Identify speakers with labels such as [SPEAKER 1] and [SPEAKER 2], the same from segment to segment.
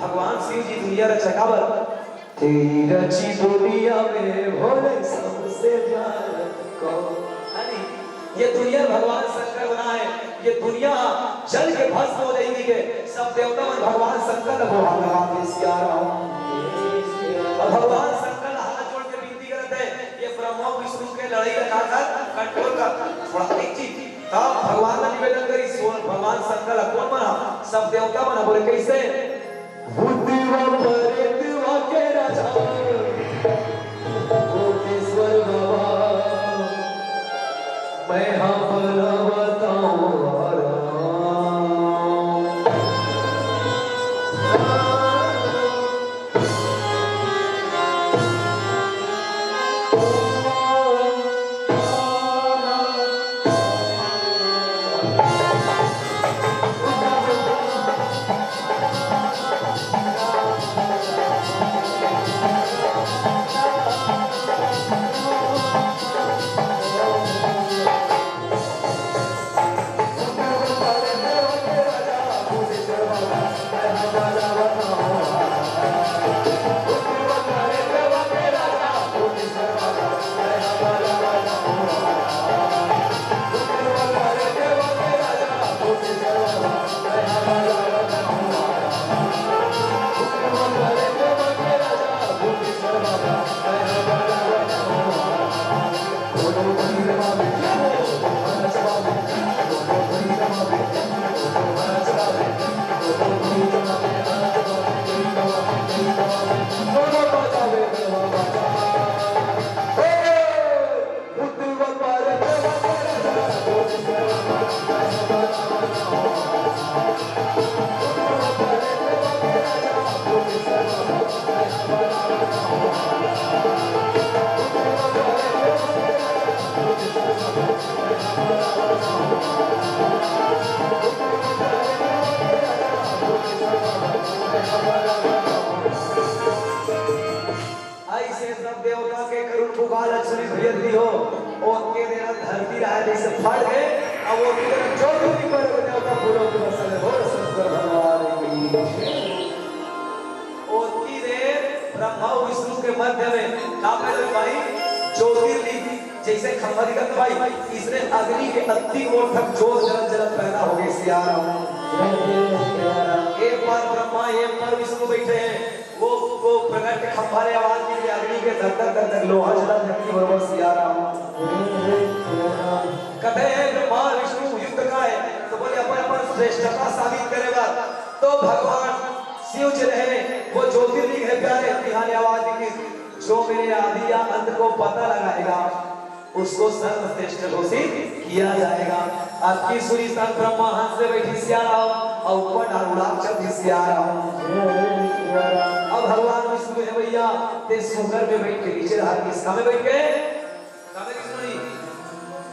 [SPEAKER 1] भगवान शिव जी दुनिया रचकावर तेरी रची दुनिया में भोले सबसे प्यारा कौन। ये दुनिया भगवान शंकर बना है। ये दुनिया जल के भस्म हो जाएगी के सब देवता मन भगवान शंकर को हाथ लगा के सियारा और भगवान शंकर हाथ जोड़ के विनती करते हैं ये ब्रह्मा विष्णु के लड़ाई लगाकर कंट्रोल कर थोड़ा एक चीज तब भगवान ने निवेदन करी सोल भगवान शंकर कौन बना सब देवता बना बोले कैसे बुद्धिवा परेतवा के राजा कोटेश्वर बाबा मैं हमरा बताऊं जैसे खंभा भाई इसने अग्नि के अति ओर तक जोर जलत पैदा हो गए सियारा एक बार ब्रह्मा एक बार विष्णु बैठे हैं वो प्रकट खंभा ने आवाज दी अग्नि के धक लोहा जला धरती बरोबर सियारा कहते हैं ब्रह्मा विष्णु युद्ध का है तो बोले अपन श्रेष्ठता साबित करेगा तो भगवान शिव जी रहे वो ज्योतिर्लिंग है प्यारे तिहानी आवाज दी जो मेरे आदि या अंत को पता लगाएगा उसको सर्वश्रेष्ठ घोषित किया जाएगा। आपकी सूरी स्थान ब्रह्मा हंस से बैठी सियारा और ऊपर डारुड़ाक्षर सियारा अब भगवान विष्णु है भैया ते सुगर में बैठ के नीचे रहा किस कहाँ में बैठ के कहाँ में किस नहीं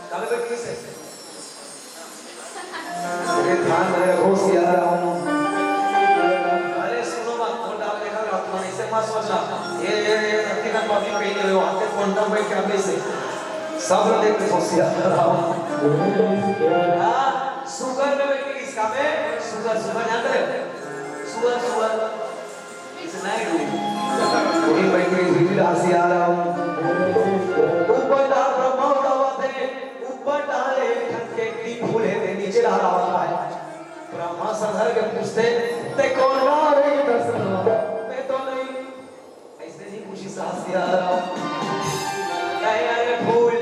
[SPEAKER 1] कहाँ में बैठ किस है ध्यान में रखो सियारा अरे सुनो मत फोन डाल देखा अपना ऐसे मत सोचना ये रत्ती का कॉफी पी ले हो आते फोन डाल बैठ के अभी से सब देखते सोचिए हाँ सुगर में बैठ के इसका में सुगर जानते हैं सुगर इसे नहीं कोई बैठ के इधर आसी आ रहा हूँ ऊपर डाल ब्रह्मा उड़ा हुआ थे ऊपर डाले ठंडे की फूले थे नीचे डाला हुआ है ब्रह्मा सधर के पूछते ते कौन ला रही दर्शन मैं तो नहीं ऐसे नहीं पूछी सासी आ रहा हूँ फूल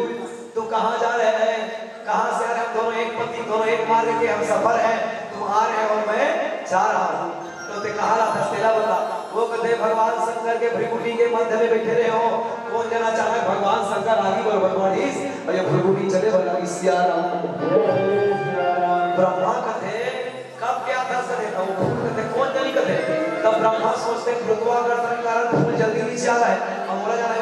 [SPEAKER 1] तू कहाँ जा रहे हैं कहाँ से आ रहे हैं दोनों एक पति दोनों एक मार्ग के हम सफर है तुम आ रहे हो और मैं जा रहा हूँ तो ते कहाँ रहा तेरा बता वो कहते भगवान शंकर के भृगुटी के मध्य में बैठे रहे हो कौन जाना चाहे भगवान शंकर आगे बढ़ भगवान और ये भृगुटी चले बना ब्रह्मा कहते कब क्या था सरे कहते कौन जल्दी कहते तब ब्रह्मा सोचते गुरुत्वाकर्षण के कारण फूल जल्दी नीचे आ रहा है और बोला जा रहा है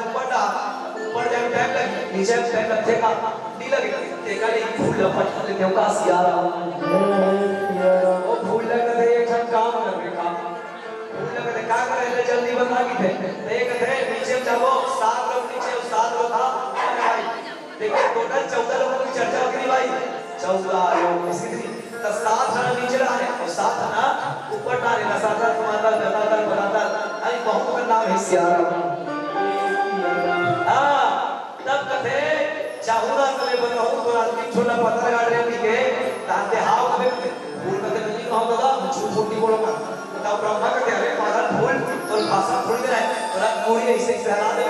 [SPEAKER 1] ऊपर जाए टाइम लगे नीचे टाइम लगते का नहीं लगे देखा नहीं फूल लपट कर देते का सियारा वो फूल लगा दे एक काम करने का फूल लगा दे का करे जल्दी बता की थे एक थे नीचे जाओ 7 लोग नीचे 7 लोग था भाई देखिए टोटल 14 लोगों की चर्चा करी भाई 14 लोग इसी तो 7 जना नीचे रहा है और 7 जना पटारे नसाता समाता गताता बनाता अरे बहुत का नाम है सियाराम। हां तब कथे चाहुरा तले बनो तो आदमी छोला पत्थर गाड़ रहे पीके ताते हाव कबे फूल कते नहीं कहो दादा झूठ फूटी बोलो का तब ब्रह्मा का कह रहे पागल फूल और भाषा फूल दे रहा है और अब पूरी ऐसे सहला दे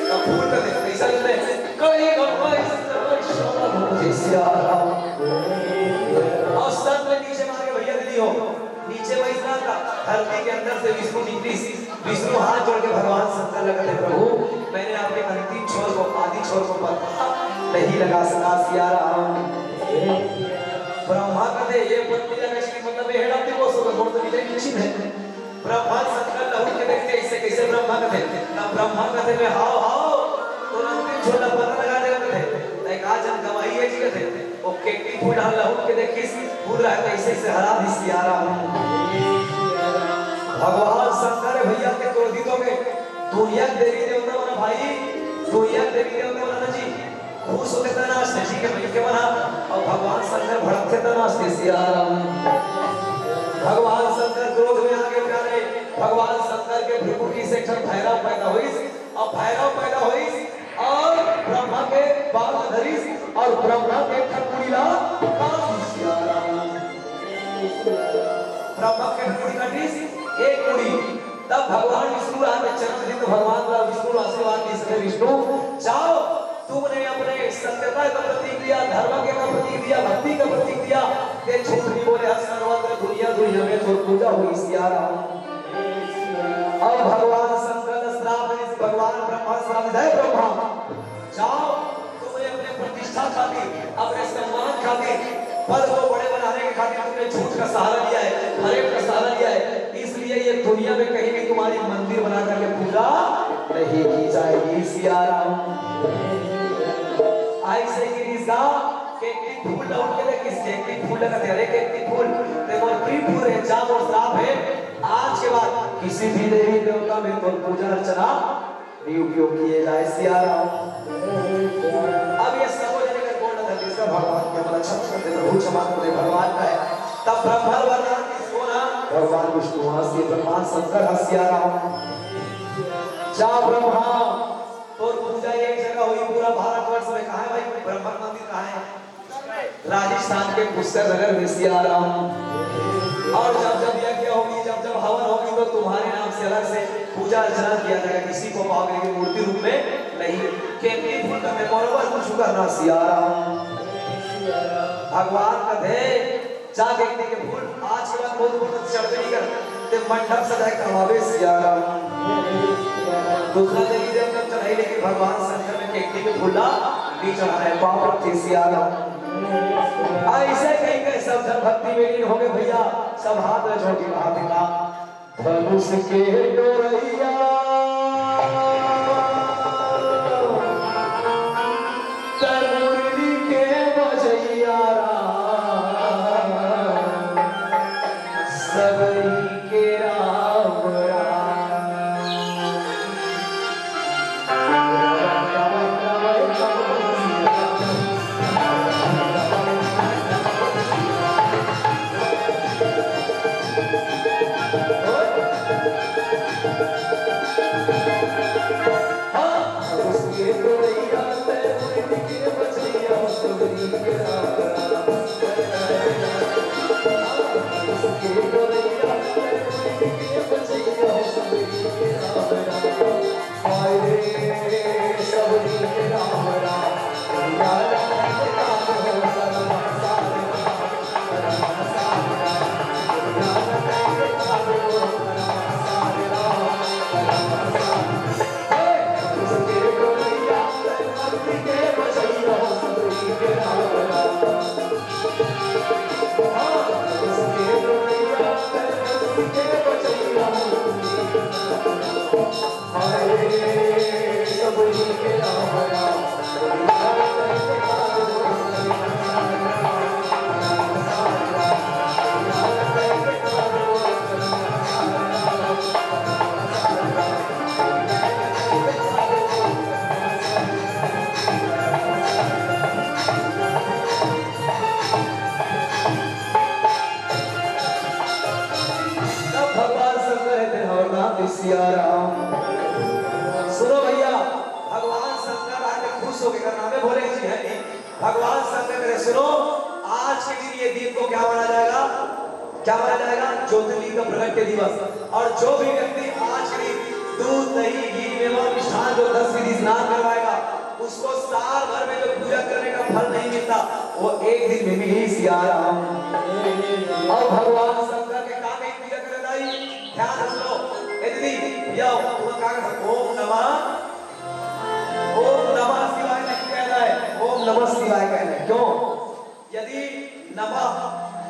[SPEAKER 1] तब फूल कते ऐसा लेते कोई गम्मा इस शोला सियाराम। और सब में नीचे मार के भैया दिली हो नीचे बैठना था धरती के अंदर से विष्णु निकली विष्णु हाथ जोड़ के भगवान शंकर लगते प्रभु मैंने आपके अंतिम छोर को आदि छोर को पता नहीं लगा सका सियाराम। ब्रह्मा कहते ये पत्नी लगा इसकी मतलब ये हेड़ा थी वो सो तो तो विजय निश्चित है। ब्रह्मा शंकर लहू के देखते ऐसे कैसे ब्रह्मा कहते ना ब्रह्मा कहते मैं हाओ हाओ तो अंतिम छोर पता लगा दे कहते एक आज हम गवाही है जी कहते वो केटी फूल डाल लहू के देखी फूल रहा है ऐसे से हरा भी सियाराम। भगवान शंकर भैया के क्रोधितों में दुनिया देवी देवता बना भाई दुनिया देवी देवता बना जी खुश होते तनाश थे ठीक है भाई के बना और भगवान शंकर भड़कते तनाश थे सियाराम। भगवान शंकर क्रोध में आगे प्यारे भगवान शंकर के भ्रुकुटी से क्षण भैरव पैदा हुई और भैरव पैदा हुई और ब्रह्मा के बाल धरी और ब्रह्मा के ठकुरीला काफी सियाराम। ब्रह्मा के ठकुरी का डिस एक कुड़ी तब भगवान विष्णु राम में चरण दिन भगवान का विष्णु आशीर्वाद दी सके विष्णु जाओ तुमने अपने सत्यता का प्रतीक दिया धर्म के का प्रतीक दिया भक्ति का प्रतीक दिया ये झूठ नहीं बोले हर सर्वत्र दुनिया दुनिया में तो पूजा हुई सियाराम। अब भगवान शंकर ने श्राप दिया भगवान ब्रह्मा श्राप दिया ब्रह्मा जाओ तुमने अपने प्रतिष्ठा खातिर अपने सम्मान खातिर पद को बड़े बनाने के खातिर तुमने झूठ का सहारा लिया है हरेक का सहारा लिया है इसलिए ये दुनिया में कहीं भी तुम्हारी मंदिर बना करके पूजा नहीं की जाएगी सियाराम। ऐसे की रिजा केकड़ी फूल लौट के देख किस केकड़ी फूल लगा दे रे केकड़ी फूल ते मोर प्रिय फूल है जाप और श्राप है आज के बाद किसी भी देवी देवता में तो पूजा अर्चना भी उपयोग किए जाए सियाराम। अब ये सब हो जाने का कौन था जिसका भगवान के हमारा छप करते प्रभु क्षमा करते भगवान का है तब ब्रह्मा वरदान किसको ना भगवान विष्णु हंसी भगवान शंकर सियाराम। जा ब्रह्मा तो पूजा एक जगह हुई पूरा भारतवर्ष में कहाँ है भाई ब्रह्मा मंदिर कहाँ है राजस्थान के पुष्कर नगर में सियाराम। और जब जब यज्ञ होगी जब जब हवन होगी तो तुम्हारे नाम से अलग से पूजा अर्चना किया जाएगा किसी को पावने की मूर्ति रूप में नहीं केवली फूल का मैं बरोबर कुछ करना सियाराम। भगवान कहते जा देखने के फूल आज के बाद बहुत बहुत चढ़ते नहीं करते मंडप सजाए करवावे सियाराम। दूसरा देवी देवता चढ़ाई लेकिन भगवान शंकर में केकड़ी के फूला नहीं चढ़ा है पाप रखते सियाराम। ऐसे कहीं कहीं सब जन भक्ति में लीन हो गए भैया सब हाथ में छोटी महापिता धनुष के डोरैया तमुरली के बजैया सबरी के राम
[SPEAKER 2] के
[SPEAKER 1] सिया राम। सुनो भैया, भगवान शंकर आके खुश हो गए, नामे भोले जी है नहीं, भगवान शंकर करे सुनो, आज के दिन ये दिन को क्या माना जाएगा, क्या माना जाएगा, ज्योतिर्लिंग का प्रकट के दिवस। और जो भी व्यक्ति आज के दिन दूध दही घी मेवा मिष्ठान जो 10 विधि स्नान करवाएगा, उसको साल भर में जो पूजा करने का फल नहीं मिलता, वो एक दिन में मिली सिया राम। और भगवान शंकर के काम एक पूजा करे दाई, ध्यान रख लो दीदी, यो तुम का ओम नमः शिवाय नहीं कहना है, ओम नमः शिवाय कहना है। क्यों? यदि नमः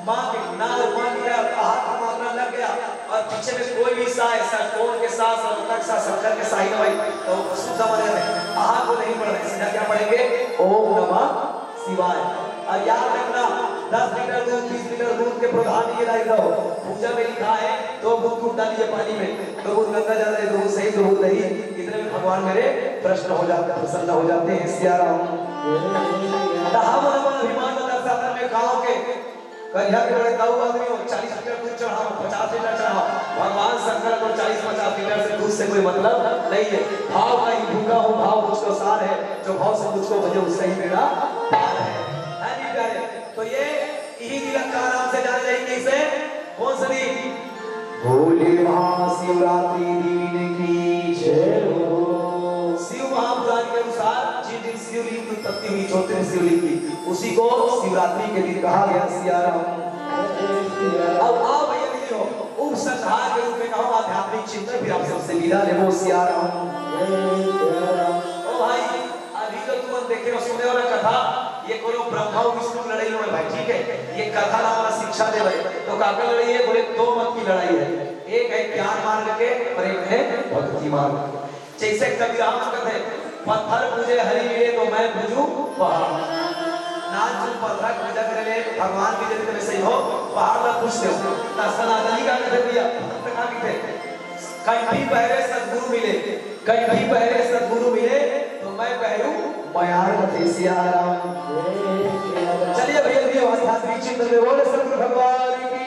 [SPEAKER 1] मां के नाम मान लिया, हाथ का मात्रा लग गया और पीछे में कोई भी सा है, कौन के साथ संतक सा शंकर के साई भाई, तो शुद्ध समझ में आहार को नहीं पढ़ना, सीधा क्या पढ़ेंगे, ओम नमः शिवाय। और याद रखना 10 लीटर दूध 20 लीटर दूध के प्रधान ये लाइक दो, पूजा में लिखा है 2 बूंद दूध डालिए पानी में, 2 बूंद गंगा जल है, 2 बूंद सही 2 बूंद दही, इतने में भगवान मेरे प्रश्न हो जाते हैं, प्रसन्न हो जाते हैं। सिया राम। हम अभिमान दर्शाता में गांव के कन्या के बड़े दाऊ आदमी हो 40 लीटर दूध चढ़ाओ, 50 लीटर चढ़ाओ, भगवान शंकर को 40-50 लीटर से दूध से कोई मतलब नहीं है। भाव का ही भूखा हूँ, भाव मुझको सार है, जो भाव से मुझको भजे उससे ही मेरा प्यार है नहीं प्यारे। तो ये यही दिन का नाम से जाने जाएंगे, इसे कौन सा दिन, भोले महाशिवरात्रि दिन की जय हो। शिव महापुराण के अनुसार जिस दिन शिवलिंग की उत्पत्ति हुई, छोटे शिवलिंग की, उसी को शिवरात्रि के दिन कहा गया। सिया राम। अब आप भैया नहीं हो उपसंहार के रूप में कहो आध्यात्मिक चिंतन, फिर आप सबसे विदा लेवो। सिया राम। ओ भाई, अभी तो तुम देखे हो सुने हो ना कथा, ये कोनो ब्रह्मा और विष्णु की लड़ाई है भाई, ठीक है, ये कथा नाम वाला शिक्षा दे भाई। तो काका लड़ाई है, बोले 2 मत की लड़ाई है, एक है ज्ञान मार्ग के और एक है भक्ति मार्ग। जैसे कबीर राम कहते हैं, पत्थर पूजे हरि मिले तो मैं पूजू पहाड़, नाच जो पत्थर पूजा करे ले भगवान की जगह में सही हो, पहाड़ में पूछते हो। सनातनी का कहते दिया कहा कि कंठी पहरे सद्गुरु मिले, कंठी पहरे सद्गुरु मिले तो मैं पहरू मयार थे। सिया राम। चलिए भैया आध्यात्मिक चिंतन में बोले सद्गुरु भगवान की।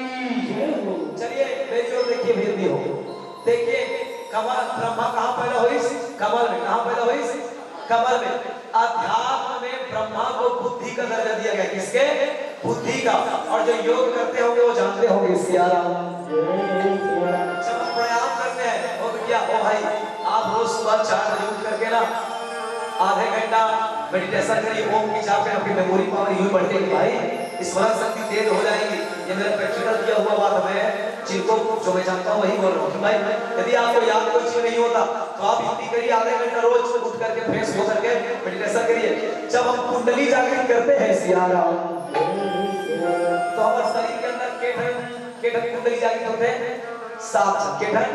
[SPEAKER 1] चलिए मेरी ओर देखिए भैया, देखिए कमल ब्रह्मा कहाँ पैदा हुई, कमल में, कहाँ पैदा हुई, कमल में। अध्यात्म में ब्रह्मा को बुद्धि का दर्जा दिया गया, किसके, बुद्धि का। और जो योग करते होंगे वो जानते होंगे। सिया राम। जब हम प्रयाम करते हैं वो क्या, ओ भाई आप रोज सुबह 4 बजे उठ करके ना आधे घंटा मेडिटेशन करिए, ओम की जाप में आपकी मेमोरी पावर यूं बढ़ेगी भाई, स्मरण शक्ति तेज हो जाएगी। ये मेरा प्रैक्टिकल किया हुआ बात है, जिनको जो मैं जानता हूँ वही बोल रहा हूँ भाई। यदि आपको याद कोई चीज नहीं होता तो आप हिंदी करिए, आधे घंटा रोज उठ करके फ्रेश हो करके मेडिटेशन करिए। जब हम कुंडली जागृत करते हैं सिया राम, तो हमारे शरीर के अंदर केठन कुंडली जागृत होते हैं 7 केठन,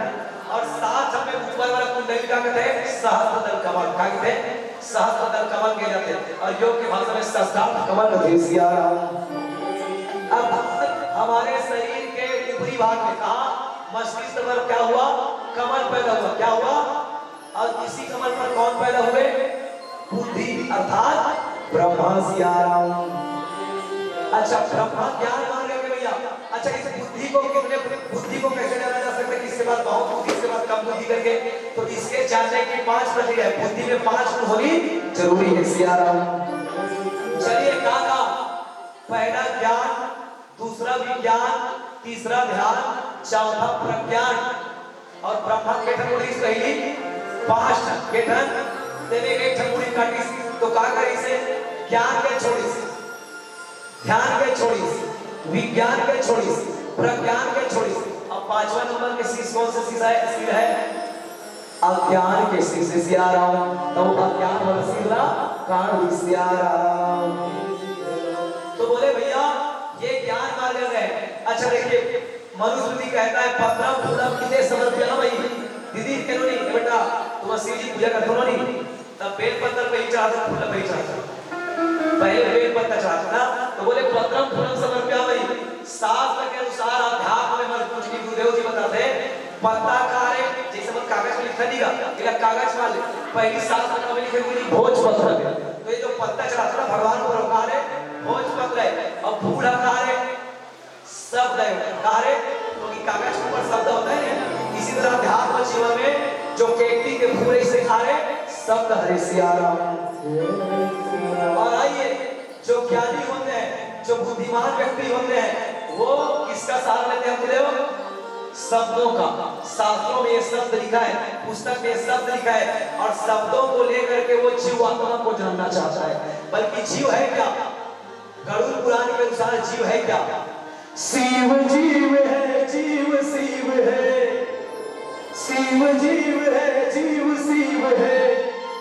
[SPEAKER 1] और 7 हमें ऊपर वाला कुंडली का कहते हैं सहस्त्रदल कमल, क्या कहते हैं, सहस्त्रदल कमल कहे जाते हैं, और योग की भाषा में सहस्त्रार्थ कमल कहते हैं। सिया राम। अब हमारे शरीर के ऊपरी भाग में कहा, मस्तिष्क पर क्या हुआ, कमल पैदा हुआ, क्या हुआ, और इसी कमल पर कौन पैदा हुए, बुद्धि अर्थात ब्रह्मा। सिया राम। अच्छा, ब्रह्मा ज्ञान मान रहे भैया। अच्छा, इस बुद्धि को कितने, बुद्धि को कैसे जाना जा सकता है, किसके बाद बहुत बुद्धि, इसके बाद कम बुद्धि करके, तो इसके जानने की 5 प्रक्रिया है, बुद्धि में 5 गुण होनी जरूरी है। सिया राम। चलिए काका, पहला ज्ञान, दूसरा विज्ञान, तीसरा ध्यान, चौथा प्रज्ञान, और ब्रह्मा के ठकुरी सही 5 केठन देवे एक ठकुरी काटी, तो का करी से ज्ञान के छोड़ी, ध्यान के छोड़ी, विज्ञान के छोड़ी, प्रज्ञान के छोड़ी। अब 5वां नंबर के शीश कौन से शीश है, अज्ञान के शीश। सिया राम। तो अज्ञान वाला शीला कान। सिया राम। तो बोले भैया ये ज्ञान मार्ग है। अच्छा देखिए, मनुस्मृति कहता है पत्रम फूलम किसे समर्पया भाई, दीदी कहो नहीं बेटा तुम शिव जी पूजा करते हो नहीं, तब बेल पत्र पे ही चढ़ाते, फूल पे ही चढ़ाते, पहले बेल पत्र चढ़ाते ना। तो बोले पत्रम फूलम समर्पया भाई, शास्त्र के अनुसार अध्यात्म में मन कुछ की गुरुदेव जी बताते हैं, पत्ता कार्य जैसे मत कागज पे लिखा दीगा, इला कागज वाले पहली शास्त्र में लिखे हुए भोज पत्र, तो ये जो पत्ता चढ़ाते ना भगवान को रोका है भोज पत्र है, और फूल कार्य शब्द है कार्य, क्योंकि कागज के ऊपर शब्द होता है। इसी तरह अध्यात्म जीवन में सिधारे शब्द हरे सिया राम। और आइए जो ज्ञानी होते हैं, जो बुद्धिमान व्यक्ति होते हैं, वो किसका सहारा लेते हैं गुरुदेव? शब्दों का। शास्त्रों में ये शब्द लिखा है, पुस्तक में ये शब्द लिखा है, और शब्दों को लेकर के वो जीव आत्मा को जानना चाहता है। बल्कि जीव है क्या? गरुड़ पुराण के अनुसार जीव है क्या? शिव जीव है, जीव शिव है, शिव जीव है, जीव शिव है,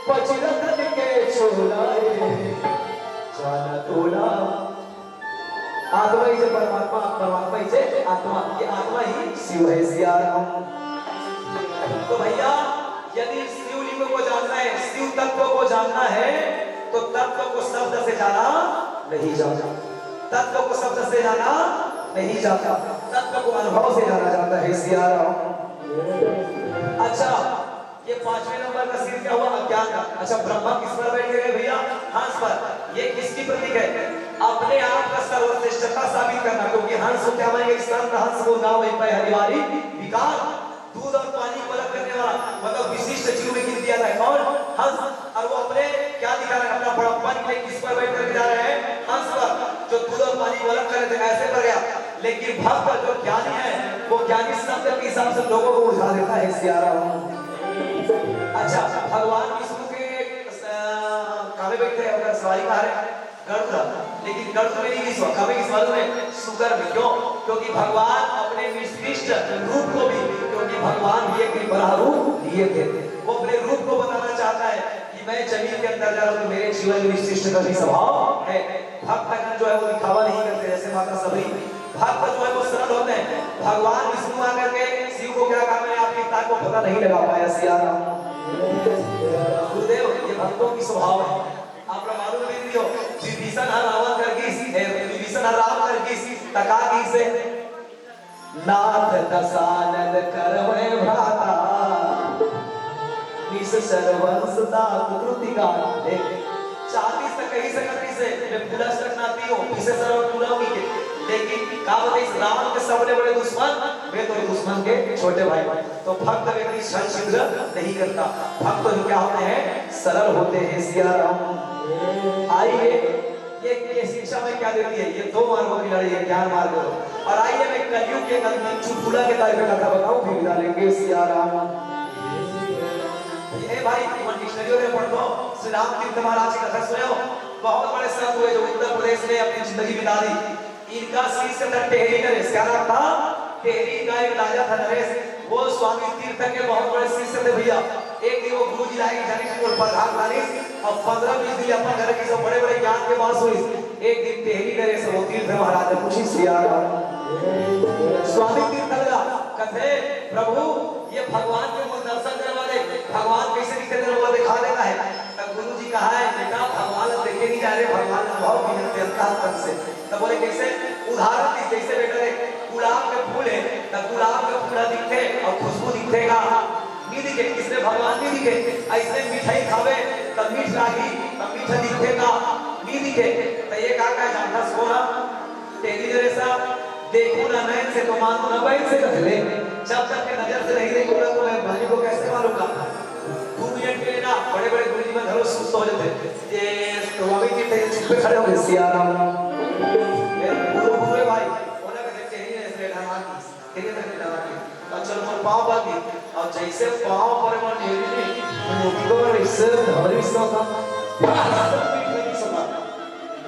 [SPEAKER 1] पचरतन के छोड़ाए जाना तोड़ा। आत्मा ही से परमात्मा, परमात्मा ही से आत्मा, ये आत्मा ही शिव है सिया राम। तो भैया यदि शिवलिंग को जानना है, शिव तत्व को जानना है, तो तत्व को शब्द से जाना नहीं जाता, तत्व को शब्द से जाना नहीं जाता, तत्व को अनुभव से जाना जाता है सिया राम। अच्छा, ये 5वें नंबर का सिर क्या हुआ? अज्ञान का। अच्छा, ब्रह्मा किस पर बैठ गए भैया? हंस पर। ये किसकी प्रतीक है? अपने आप का सर्वश्रेष्ठता साबित करना, क्योंकि हंस को क्या मानेंगे? हंस को नाम वही पाए हरिवारी विकार, दूध और पानी को अलग करने वाला, मतलब विशिष्ट जीव में गिन दिया था कौन? हंस। और वो अपने क्या दिखा रहे हैं? अपना बड़प्पन के लिए किस पर बैठ कर जा रहे हैं? हंस पर, जो दूध और पानी को अलग कर रहे थे, ऐसे पर गया। लेकिन भक्त जो ज्ञानी है, वो ज्ञानी शब्द के हिसाब से लोगों को उठा देता है सिया राम। अच्छा, भगवान विष्णु के कावे बैठे हैं, अगर सवारी का है गरुड़, लेकिन गरुड़ में नहीं विश्व, कावे किस मालूम है? सुगर में। क्यों? क्योंकि भगवान अपने विशिष्ट रूप को भी, क्योंकि भगवान ये एक बड़ा रूप लिए थे, वो अपने रूप को बताना चाहता है कि मैं जमीन के अंदर जा रहा हूँ, मेरे जीवन में विशिष्ट का भी स्वभाव है। भक्त जो है वो दिखावा नहीं करते, जैसे माता सबरी। भक्त जो है वो सरल होते हैं। भगवान विष्णु आकर के शिव को क्या कहा? मैं आपकी ताक को पता नहीं लगा पाया सिया राम। गुरुदेव, ये भक्तों की स्वभाव है। आप लोग मालूम नहीं हो, विभीषण हर रावण कर की, विभीषण हर राम कर की, तका की से नाथ दशानन करवे भ्राता निस सर्वंसता कृति गाते 40 तक कहीं से करती से मैं पूरा करनाती हूं, इसे सर्व पूरा होगी के। लेकिन का बताइए, रावण के सबसे बड़े दुश्मन वे तो दुश्मन के छोटे भाई। तो भक्त व्यक्ति क्षण छिद्र नहीं करता, भक्त जो क्या होते हैं? सरल होते हैं सिया राम। आइए ये शिक्षा में क्या देती है? ये 2 मार्गों की लड़ाई है, ज्ञान मार्ग। और आइए मैं कलयुग के अंतिम चुटकुला के तारीफ में कथा बताऊं, फिर डालेंगे सिया राम। ये भाई डिक्शनरी में पढ़ लो, श्री राम तीर्थ महाराज की कथा सुनो। बहुत बड़े संत हुए जो उत्तर प्रदेश में अपनी जिंदगी बिता दी। इनका शिष्य था टेहरी नरेश। क्या नाम था? टेहरी का एक राजा था नरेश। वो स्वामी तीर्थ के बहुत बड़े शिष्य थे भैया। एक दिन वो गुरु जी लाए जाने के लिए प्रधान तारीख और 15-20 दिन अपना घर की सब बड़े बड़े ज्ञान के बात सुनी। एक दिन टेहरी नरेश वो तीर्थ महाराज ने पूछी सिया राम, स्वामी तीर्थ लगा कहते प्रभु ये भगवान के दर्शन करने वाले, भगवान कैसे दिखते हैं वो दिखा देता है। तब गुरु जी कहा है बेटा भगवान देखे नहीं जा रहे, भगवान अनुभव की जाते अंतःकरण से। तब बोले कैसे? उदाहरण दी, जैसे बेटा गुलाब के फूल है, तब गुलाब का फूल दिखे और खुशबू दिखेगा नहीं दिखे, इसमें भगवान नहीं दिखे। ऐसे मिठाई खावे तब मीठ लागी, तब मीठा दिखेगा नहीं दिखे। तो ये कहा जानता सोना टेहरी जैसा देखो ना नैन से तो मानो ना बैठ से कर ले, जब तक के नजर से नहीं देखूंगा तो मैं भाई को कैसे मालूंगा? 2 मिनट के लिए ना बड़े बड़े गुरु जी में घरों सुस्त हो जाते। ये तो अभी के चुप पे खड़े हो गए सिया राम। गुरु गुरु भाई बोला कि टेहरी ने ऐसे ढामान टेहरी ने ढामान और चलो मोर पांव बांधी और जैसे पांव पर मोर टेहरी ने मोटी को ऐसे धमरी विश्व था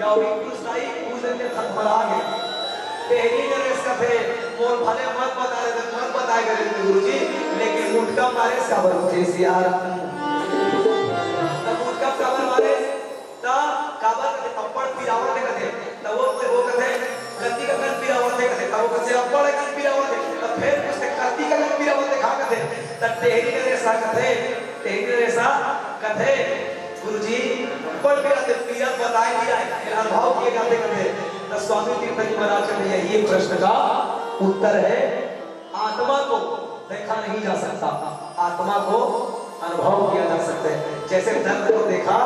[SPEAKER 1] या उनको सही पूजन के थकमला गए। टेहरी नरेश का थे मोर भले मत बता रहे थे, मत बताए गए गुरुजी, लेकिन मुटका मारे सबर मुझे सिया राम। तब मुटका सबर मारे ता काबर के थप्पड़ पिरावत कहते, तब वो कहते कत्ती का कन पिरावत कहते, तब वो कहते अप्पड़ का पिरावत, तब फिर उसके कत्ती का कन पिरावत खा कहते। तब टेहरी नरेश कहते, टेहरी नरेश कहते गुरुजी पर मेरा पीरा बताए दिया है, अनुभव किए जाते कहते। तो स्वामी तीर्थ जी महाराज ने ये प्रश्न का उत्तर है आत्मा को देखा नहीं जा सकता, आत्मा को अनुभव किया जा सकता है। जैसे दर्द को देखा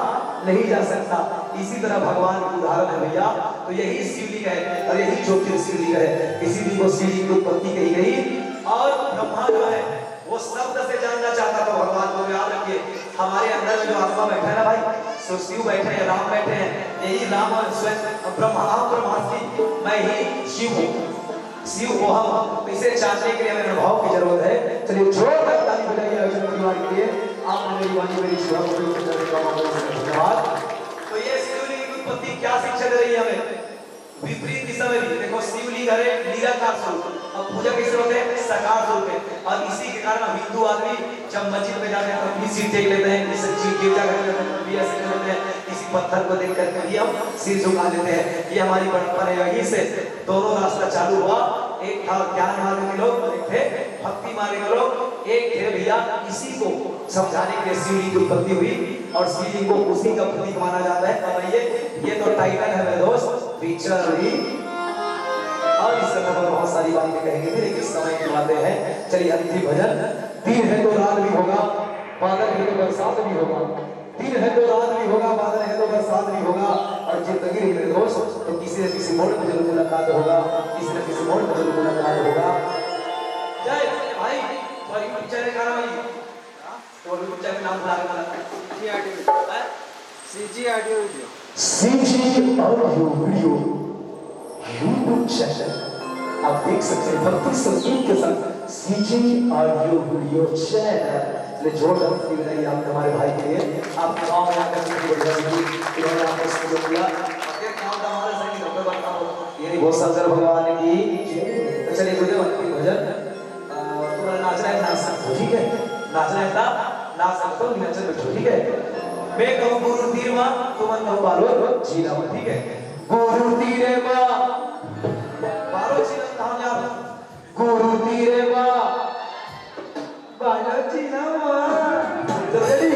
[SPEAKER 1] नहीं जा सकता, इसी तरह भगवान का उदाहरण है भैया। तो यही शिवलिंग है और यही ज्योतिर्शिवलिंग है। इसी दिन को शिवलिंग की उत्पत्ति कही गई और ब्रह्मा जो है वो शब्द से जानना चाहता था भगवान को। याद रखिए हमारे अंदर में जो आत्मा बैठा है ना भाई, सो शिव बैठे हैं, राम बैठे हैं, यही राम स्वयं ब्रह्मास्मि मैं ही शिव हूँ, शिव को हम इसे जानने के लिए हमें अनुभव की जरूरत है। चलिए जोरदार ताली बजाइए अर्जुन परिवार के लिए। आपने मेरी वाणी मेरी सेवा को धन्यवाद। तो ये शिवलिंग की उत्पत्ति क्या शिक्षा दे रही है हमें? विपरीत दिशा में भी देखो शिवलिंग है लीलाकार स्वरूप, अब पूजा कैसे होते हैं? साकार स्वरूप है। और इसी के कारण हिंदू आदमी जब मस्जिद में जाते हैं तो भी सिर टेक लेते हैं, इस गिरजा घर में भी ऐसे करते हैं, किसी पत्थर को देख करके भी हम सिर झुका लेते हैं। ये हमारी परंपरा है। यहीं से दोनों रास्ता चालू हुआ, एक था ज्ञान मार्ग के लोग और एक थे भक्ति मार्ग के लोग। एक थे भैया इसी को समझाने के लिए शिवलिंग की उत्पत्ति हुई और शिवलिंग को उसी का प्रतीक माना जाता है। अब ये तो टाइटल है मेरे दोस्त फीचर और इस तरह पर बहुत सारी बातें कहेंगे थे, लेकिन समय की बातें हैं। चलिए अंतिम भजन। दिन है तो रात भी होगा, बादल है तो बरसात भी होगा, दिन है तो रात भी होगा, बादल है तो बरसात भी होगा, और जिंदगी है मेरे दोस्त तो किसी न किसी मोड़ पर जरूर मुलाकात होगा, किसी न किसी मोड़ पर जरूर मुलाकात होगा। जय भाई तुम्हारी पिक्चर है कहां भाई? तुम्हारी पिक्चर का नाम बुला के CG audio video, CG audio video YouTube channel आप देख सकते हैं भक्ति संगीत के साथ सीजी ऑडियो वीडियो चैनल। ले जोरदार ताली बजाइए आप हमारे भाई के लिए। आप गांव में आकर के बढ़िया संगीत इन्होंने आपको सहयोग किया। अगर गांव का हमारा संगीत डॉक्टर बनता हो ये नहीं बहुत शंकर भगवान की। तो चलिए मुझे अंतिम भजन तुम्हारा नाचना है नाच सकते हो, ठीक है? नाचना है नाच सकते हो, नीचे बैठो, ठीक है? मैं कहूँ गुरु तीर माँ तुम कहूँ बालो जीना, ठीक है? गुरु तीरे माँ बालो जीना कहाँ जा? गुरु तीरे माँ बालो जीना माँ, तो रेडी?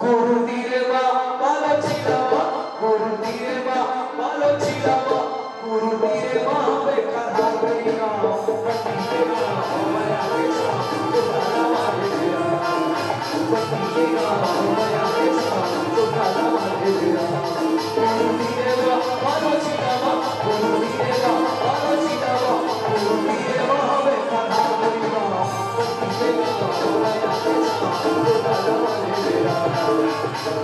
[SPEAKER 1] गुरु तीरे माँ बालो जीना माँ, गुरु तीरे माँ बालो जीना माँ, गुरु तीरे माँ बेकार हाल गई ना, पति के नाम हमारा बेचा, तो तारा मारे जिया, पति के नाम हमारा बेचा, तो तारा मारे जिया। गुरु तीरे माँ बालो जीना माँ, गुरु तीरे माँ बालो जीना माँ, गुरु तीरे माँ बेकार हाल गई ना, पति के नाम हमारा बेचा, तो तारा मारे जिया,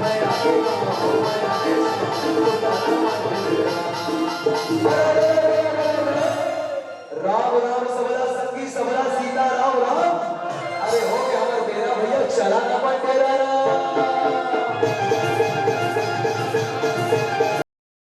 [SPEAKER 1] मैं आगे नाम हमारा बेचा, तो तारा मारे जिया। राम राम सबला संगी सबला सीता राम राम। अरे हो गया हमारे मेरा भैया चला ना